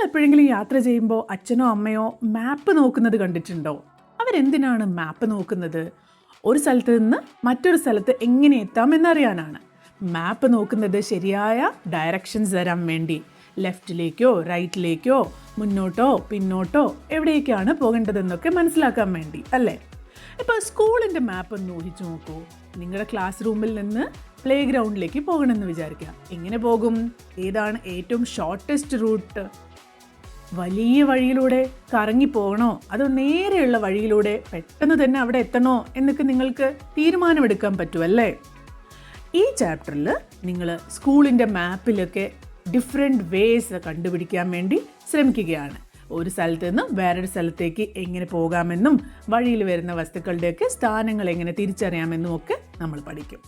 എപ്പോഴെങ്കിലും യാത്ര ചെയ്യുമ്പോൾ അച്ഛനോ അമ്മയോ മാപ്പ് നോക്കുന്നത് കണ്ടിട്ടുണ്ടോ? അവരെന്തിനാണ് മാപ്പ് നോക്കുന്നത്? ഒരു സ്ഥലത്ത് നിന്ന് മറ്റൊരു സ്ഥലത്ത് എങ്ങനെ എത്താം എന്നറിയാനാണ്. മാപ്പ് നോക്കുന്നത് ശരിയായ ഡയറക്ഷൻസ് തരാൻ വേണ്ടി. ലെഫ്റ്റിലേക്കോ റൈറ്റിലേക്കോ മുന്നോട്ടോ പിന്നോട്ടോ എവിടേക്കാണ് പോകേണ്ടതെന്നൊക്കെ മനസ്സിലാക്കാൻ വേണ്ടി അല്ലേ? ഇപ്പോൾ സ്കൂളിൻ്റെ മാപ്പ് ഒന്ന് ഊഹിച്ചു നോക്കൂ. നിങ്ങളുടെ ക്ലാസ് റൂമിൽ നിന്ന് പ്ലേ ഗ്രൗണ്ടിലേക്ക് പോകണമെന്ന് വിചാരിക്കുക. എങ്ങനെ പോകും? ഏതാണ് ഏറ്റവും ഷോർട്ടസ്റ്റ് റൂട്ട്? വലിയ വഴിയിലൂടെ കറങ്ങി പോകണോ അതോ നേരെയുള്ള വഴിയിലൂടെ പെട്ടെന്ന് തന്നെ അവിടെ എത്തണോ എന്നൊക്കെ നിങ്ങൾക്ക് തീരുമാനമെടുക്കാൻ പറ്റുമല്ലേ? ഈ ചാപ്റ്ററിൽ നിങ്ങൾ സ്കൂളിൻ്റെ മാപ്പിലൊക്കെ ഡിഫറെൻറ്റ് വേസ് കണ്ടുപിടിക്കാൻ വേണ്ടി ശ്രമിക്കുകയാണ്. ഒരു സ്ഥലത്ത് നിന്ന് വേറൊരു സ്ഥലത്തേക്ക് എങ്ങനെ പോകാമെന്നും വഴിയിൽ വരുന്ന വസ്തുക്കളുടെയൊക്കെ സ്ഥാനങ്ങൾ എങ്ങനെ തിരിച്ചറിയാമെന്നും ഒക്കെ നമ്മൾ പഠിക്കും.